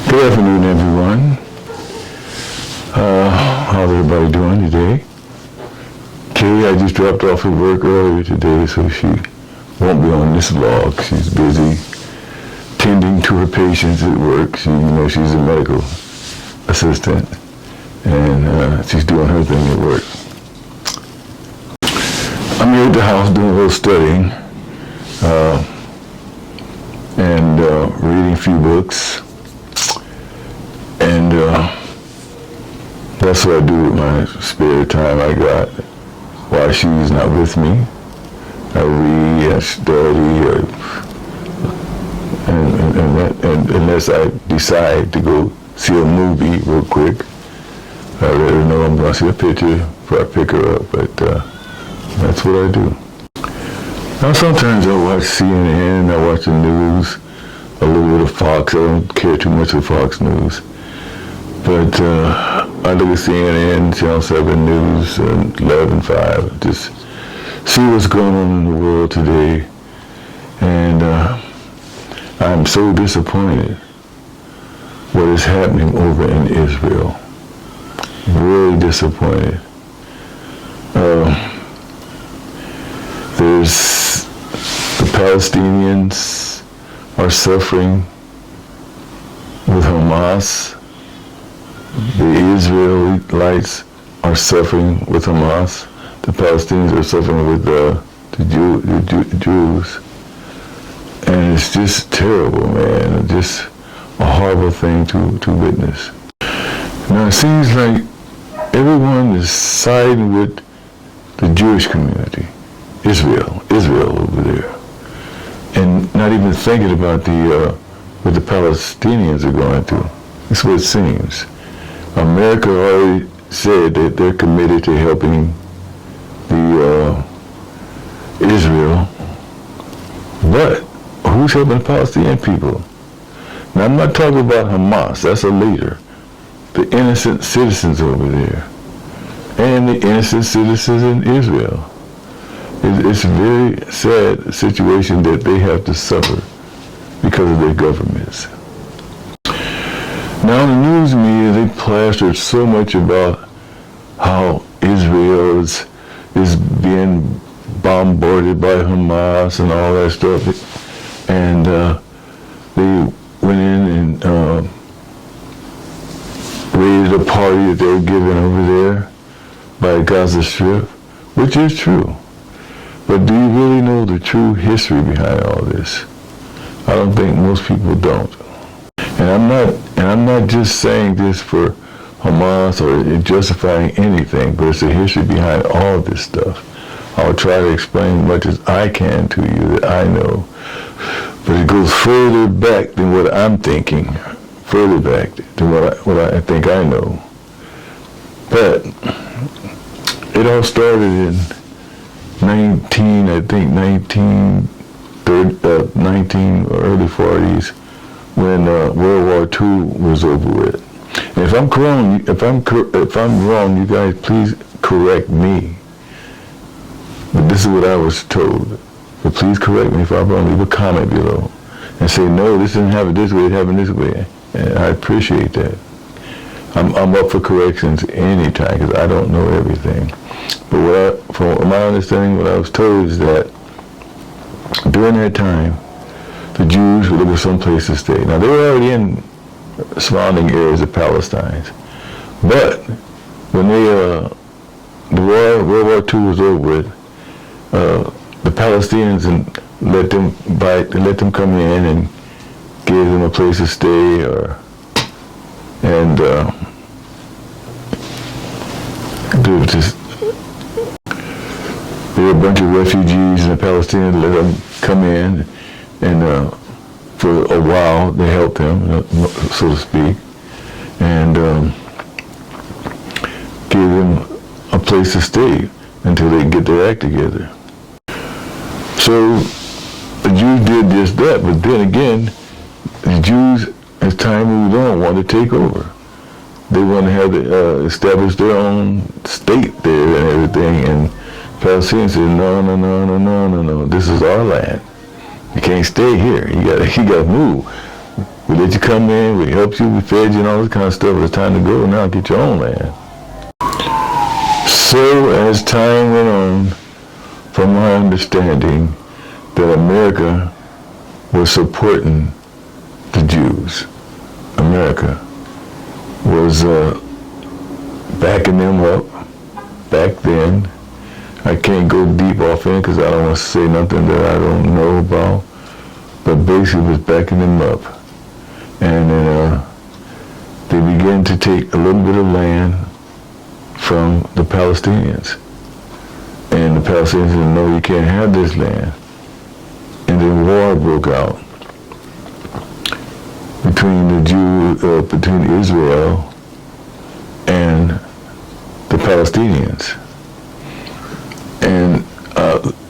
Good afternoon, everyone. How's everybody doing today? Carrie, I just dropped off at work earlier today, so she won't be on this vlog. She's busy tending to her patients at work. She's a medical assistant, and she's doing her thing at work. I'm here at the house doing a little studying and reading a few books. And that's what I do with my spare time I got while she's not with me. I read, I study, and unless I decide to go see a movie real quick, I let her know I'm going to see a picture before I pick her up, but that's what I do. Now sometimes I watch CNN, I watch the news, a little bit of Fox. I don't care too much for Fox News. But I look at CNN, Channel 7 News, and 11 5, just see what's going on in the world today. And I'm so disappointed what is happening over in Israel. Really disappointed. The Palestinians are suffering with Hamas. The Israelites are suffering with Hamas. The Palestinians are suffering with the Jews. And it's just terrible, man. It's just a horrible thing to witness. Now it seems like everyone is siding with the Jewish community, Israel over there, and not even thinking about what the Palestinians are going through. That's what it seems. America already said that they're committed to helping the Israel, but who's helping the Palestinian people? Now I'm not talking about Hamas, that's a leader. The innocent citizens over there, and the innocent citizens in Israel. It's a very sad situation that they have to suffer because of their governments. Now in the news media, they plastered so much about how Israel is being bombarded by Hamas and all that stuff. And they went in and raided a party that they were giving over there by Gaza Strip, which is true. But do you really know the true history behind all this? I don't think most people don't. And I'm not just saying this for Hamas or justifying anything, but it's the history behind all this stuff. I'll try to explain as much as I can to you that I know. But it goes further back than what I'm thinking, further back than what I think I know. But it all started in 19 or early 40s, when World War II was over with. And if I'm wrong, you guys please correct me. But this is what I was told. But please correct me if I'm wrong. Leave a comment below and say, no, this didn't happen this way, it happened this way. And I appreciate that. I'm up for corrections anytime because I don't know everything. But from my understanding, what I was told is that during that time, the Jews were looking for some place to stay. Now, they were already in surrounding areas of Palestine. But when the World War II was over with, the Palestinians let them come in and gave them a place to stay, there were a bunch of refugees, and the Palestinians let them come in, and for a while they helped them, so to speak, and gave them a place to stay until they get their act together. So the Jews did just that, but then again, the Jews, as time moved on, wanted to take over. They wanted to have establish their own state there and everything, and Palestinians said, no, this is our land. You can't stay here. You gotta move. We let you come in, we helped you, we fed you and all this kind of stuff. It's time to go now, get your own land. So as time went on, from my understanding, that America was supporting the Jews. America was backing them up back then. I can't go deep off in because I don't want to say nothing that I don't know about, but basically was backing them up. And then they began to take a little bit of land from the Palestinians. And the Palestinians said, no, you can't have this land. And then war broke out between between Israel and the Palestinians. And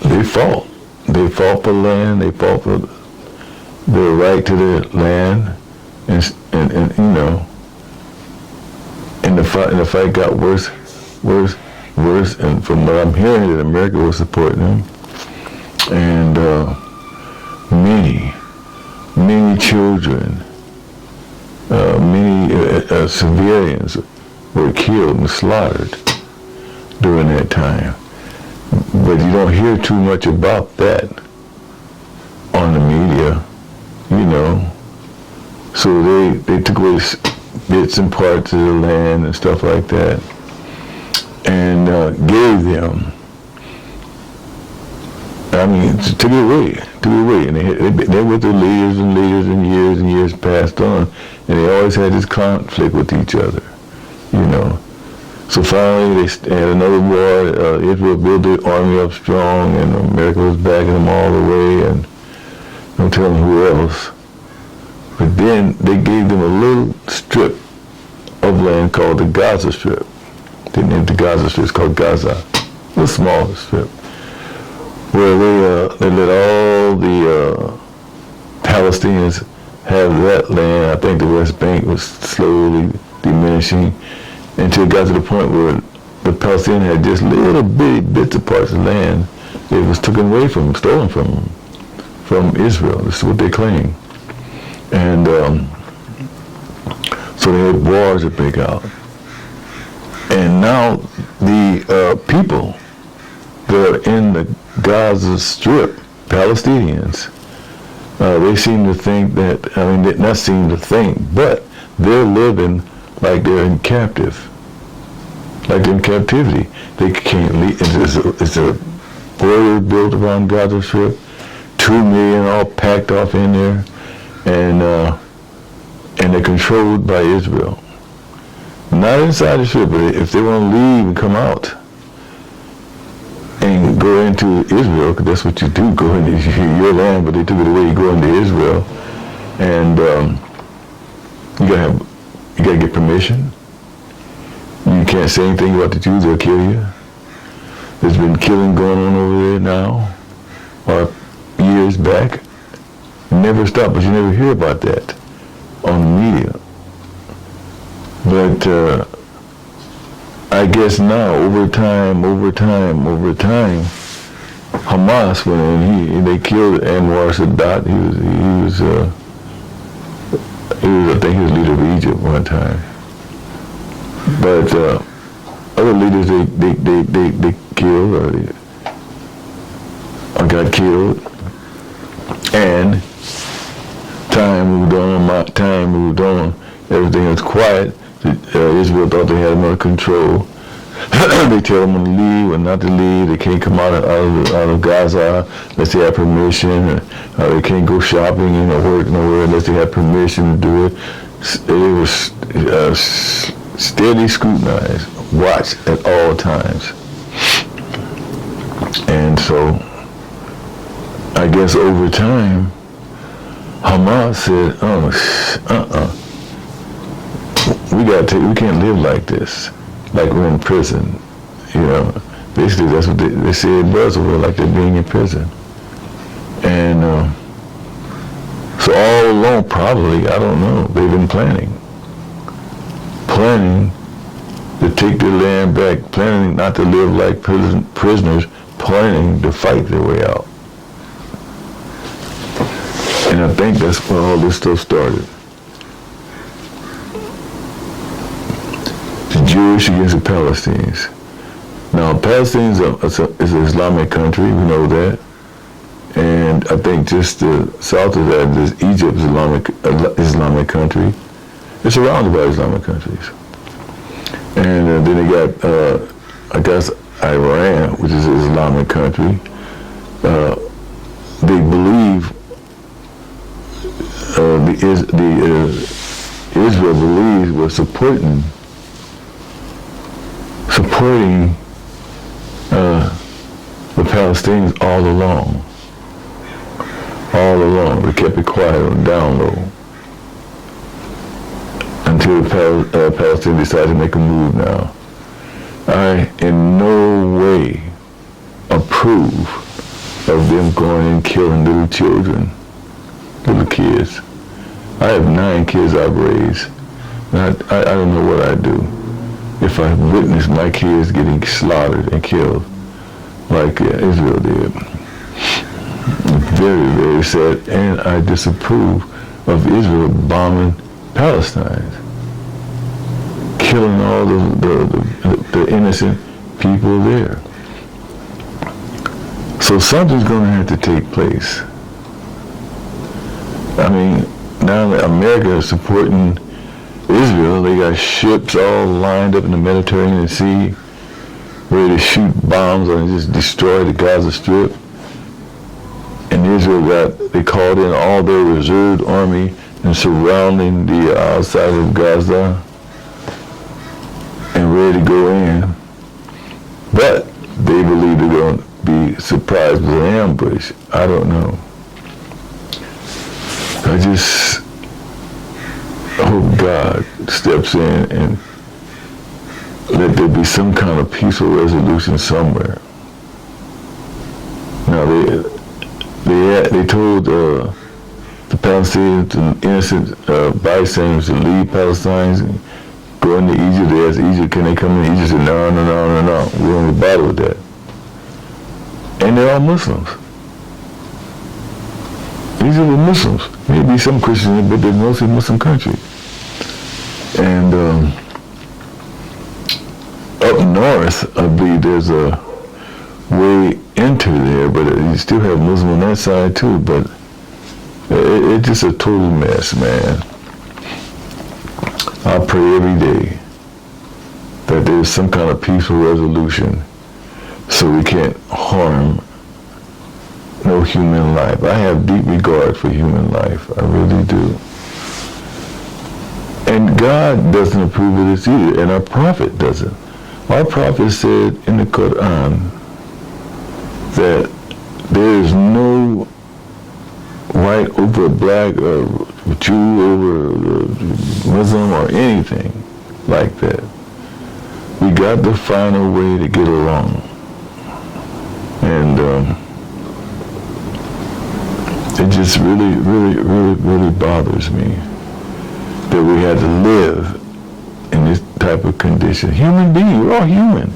they fought. They fought for land. They fought for their right to their land. And you know, and the fight got worse. And from what I'm hearing, that America was supporting them. And many children, many civilians were killed and slaughtered during that time. But you don't hear too much about that on the media, you know. So they took away bits and parts of the land and stuff like that, and gave them, I mean, took it away. And they were the leaders and years passed on, and they always had this conflict with each other, you know. So finally they had another war. Israel built their army up strong, and America was backing them all the way, and don't tell them who else. But then they gave them a little strip of land called the Gaza Strip. They named the Gaza Strip. It's called Gaza, a small strip, where they let all the Palestinians have that land. I think the West Bank was slowly diminishing until it got to the point where the Palestinians had just little bitty bits of parts of land that was taken away from them, stolen from Israel. This is what they claim. And so they had wars that break out. And now the people that are in the Gaza Strip, Palestinians, they seem to think that, I mean, not seem to think, but they're living like they're in captivity. They can't leave. It's a border built around Gaza Strip, 2 million all packed off in there, and they're controlled by Israel. Not inside the strip, but if they want to leave and come out and go into Israel, because that's what you do, go into your land, but they took it away, you go into Israel, and you gotta get permission. You can't say anything about the Jews, they'll kill you. There's been killing going on over there now, or years back. Never stopped, but you never hear about that on the media. But I guess now, over time, Hamas went in. They killed Anwar Sadat. He was I think he was leader of Egypt one time. But other leaders they killed or got killed, and time moved on. Everything was quiet. Israel thought they had them under control. They tell them to leave or not to leave. They can't come out of Gaza unless they have permission. They can't go shopping or work nowhere unless they have permission to do it. It was steady scrutinized, watched at all times. And so, I guess over time, Hamas said, we can't live like this, like we're in prison, you know. Basically, that's what they say it was over, like they're being in prison. And so all along, probably, I don't know, they've been planning to take their land back, planning not to live like prisoners, planning to fight their way out. And I think that's where all this stuff started. Jewish against the Palestinians. Now, Palestine is an Islamic country, we know that. And I think just south of that is Egypt, Islamic country. It's surrounded by Islamic countries. And then they got, I guess, Iran, which is an Islamic country. They believe, Israel believes we're supporting the Palestinians all along. They kept it quiet on down low until the Palestinians decided to make a move now. I in no way approve of them going and killing little children, little kids. I have 9 kids I've raised. I don't know what I'd do if I witnessed my kids getting slaughtered and killed like Israel did. Very, very sad, and I disapprove of Israel bombing Palestine, killing all the innocent people there. So something's going to have to take place. I mean, now that America is supporting Israel, they got ships all lined up in the Mediterranean Sea, ready to shoot bombs and just destroy the Gaza Strip. And Israel they called in all their reserve army and surrounding the outside of Gaza and ready to go in. But they believe they're going to be surprised with an ambush. I don't know. I just hope God steps in and let there be some kind of peaceful resolution somewhere. Now they told the Palestinians and innocent bystanders to leave Palestine and go into Egypt. They asked Egypt, can they come in? Egypt said, no. We don't bother with that. And they're all Muslims. These are the Muslims. Maybe some Christians, but they're mostly Muslim country. And up north, I believe there's a way into there, but you still have Muslim on that side too, but it's just a total mess, man. I pray every day that there's some kind of peaceful resolution so we can't harm no human life. I have deep regard for human life. I really do. And God doesn't approve of this either, and our prophet doesn't. Our prophet said in the Quran that there is no white over black or Jew over Muslim or anything like that. We got to find a way to get along. And it just really bothers me that we had to live in this type of condition. Human beings, we're all human.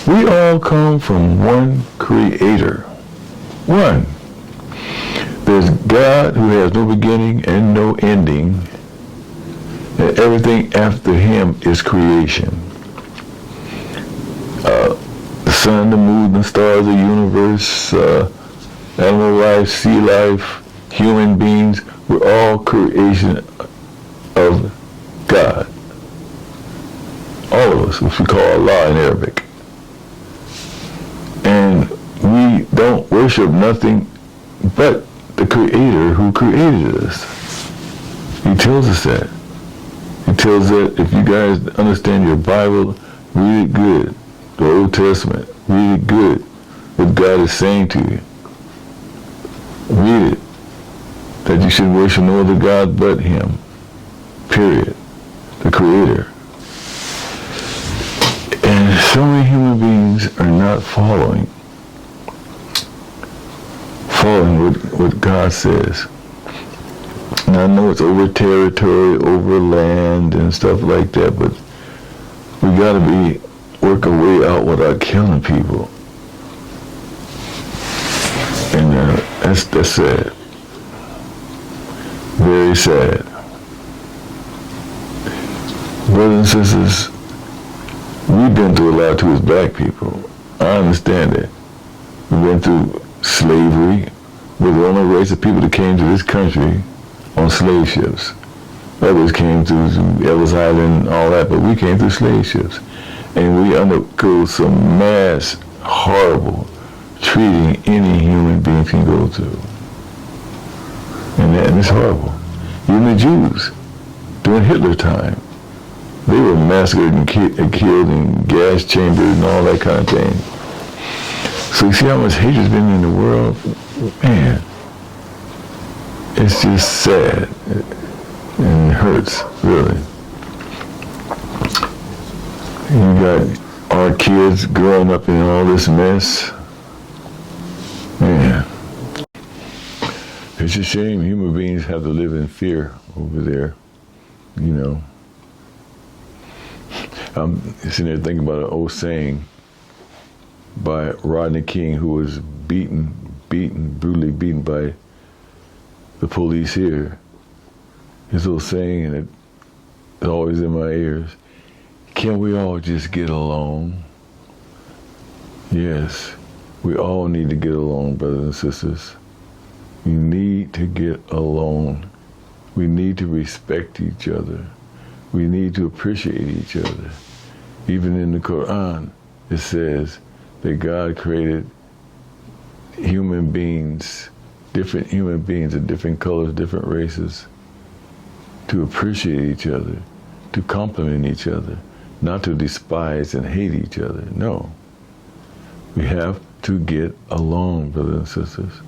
We all come from one creator. One. There's God who has no beginning and no ending, and everything after him is creation. The sun, the moon, the stars, the universe, animal life, sea life, human beings, we're all creation of God. All of us, which we call Allah in Arabic. And we don't worship nothing but the Creator who created us. He tells us that. He tells that if you guys understand your Bible, read it good. The Old Testament, read it good. What God is saying to you. Read it. That you should worship no other God but Him. Period. The Creator. And so many human beings are not following what God says. Now I know it's over territory, over land and stuff like that, but we gotta work a way out without killing people. And that's sad. Very sad. Brothers and sisters, We've been through a lot too as black people. I understand that. We went through slavery. We're the only race of people that came to this country on slave ships. Others came through Ellis Island and all that, but we came through slave ships. And we undergo some mass, horrible treating any human being can go through. And it's horrible. Even the Jews, during Hitler time, they were massacred and killed in gas chambers and all that kind of thing. So you see how much hatred's been in the world? Man, it's just sad and it hurts, really. You got our kids growing up in all this mess. Man, it's a shame human beings have to live in fear over there, you know. I'm sitting there thinking about an old saying by Rodney King, who was brutally beaten by the police here. His old saying, and it's always in my ears, "Can't we all just get along?" Yes, we all need to get along, brothers and sisters. We need to get along. We need to respect each other. We need to appreciate each other. Even in the Quran, it says that God created human beings, different human beings of different colors, different races, to appreciate each other, to compliment each other, not to despise and hate each other. No. We have to get along, brothers and sisters.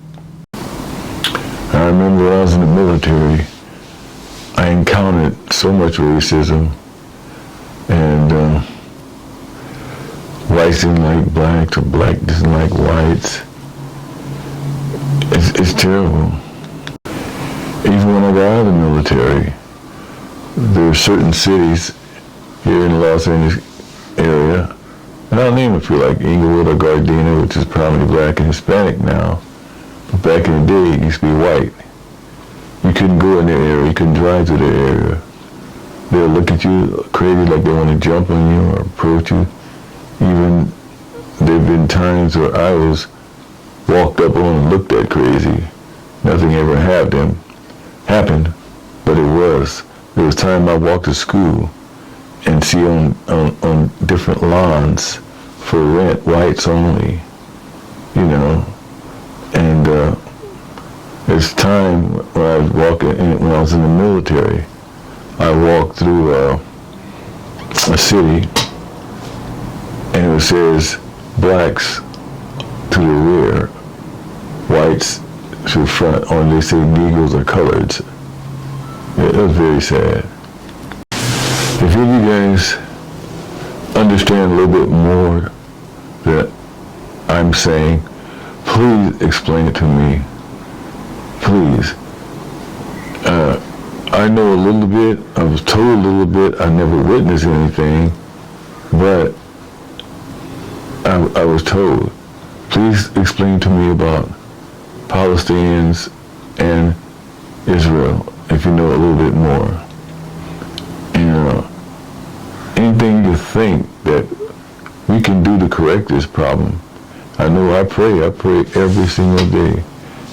I remember when I was in the military, I encountered so much racism, and whites didn't like blacks, or black didn't like whites. It's terrible. Even when I got out of the military, there are certain cities here in the Los Angeles area, and I'll name a few, like Inglewood or Gardena, which is primarily black and Hispanic now. But back in the day, it used to be white. You couldn't go in their area, you couldn't drive to their area. They'll look at you crazy, like they want to jump on you or approach you. Even there've been times where I was walked up on and looked at crazy. Nothing ever happened, but it was. There was time I walked to school and see on different lawns for rent, whites only, you know. And there's time when I was when I was in the military, I walked through a city, and it says blacks to the rear, whites to the front, or they say Negroes or coloreds. It was very sad. If you guys understand a little bit more that I'm saying, please explain it to me. Please. I know a little bit, I was told a little bit, I never witnessed anything, but I was told. Please explain to me about Palestinians and Israel, if you know a little bit more. Anything you think that we can do to correct this problem. I know I pray every single day,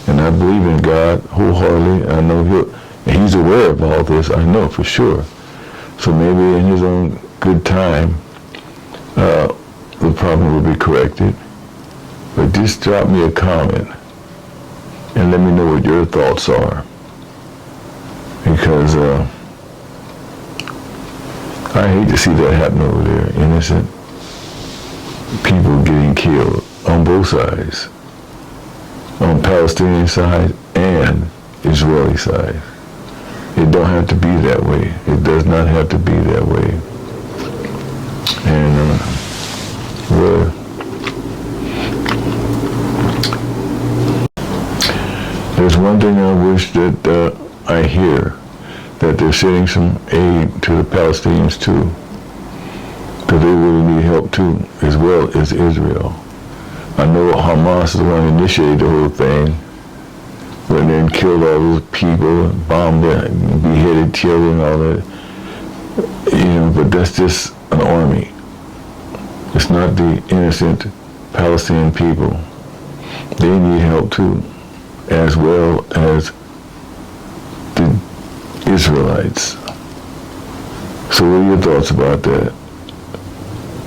and I believe in God wholeheartedly. I know He's aware of all this, I know for sure. So maybe in His own good time, the problem will be corrected. But just drop me a comment and let me know what your thoughts are. Because I hate to see that happen over there. Innocent people getting killed on both sides, on Palestinian side and Israeli side. It don't have to be that way. It does not have to be that way. And well, there's one thing I wish that I hear, that they're sending some aid to the Palestinians too, because they really need help too, as well as Israel. I know Hamas is the one who initiated the whole thing, when they killed all those people, bombed them, beheaded children, all that. But that's just an army. It's not the innocent Palestinian people. They need help too, as well as the Israelites. So what are your thoughts about that?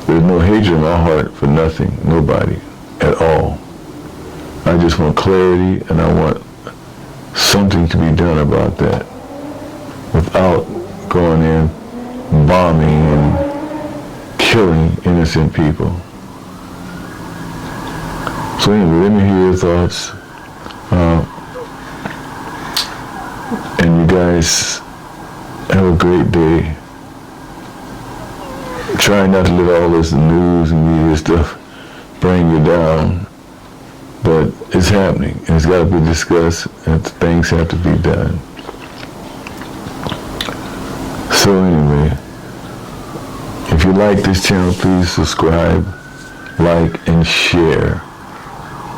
There's no hatred in my heart for nothing, nobody, at all. I just want clarity, and I want something to be done about that without going in, bombing and killing innocent people. So anyway, let me hear your thoughts. And you guys have a great day. Try not to let all this news and media stuff bring you down, but it's happening, and it's got to be discussed, and things have to be done. So anyway, if you like this channel, please subscribe, like, and share.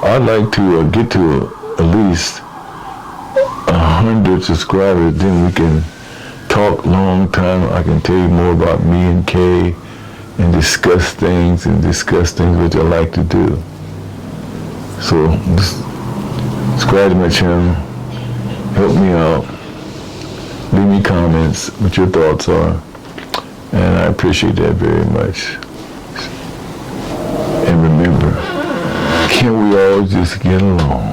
I'd like to get to at least 100 subscribers, then we can talk long time. I can tell you more about me and Kay and discuss things which I like to do. So just subscribe to my channel, help me out, leave me comments what your thoughts are, and I appreciate that very much. And remember, can we all just get along?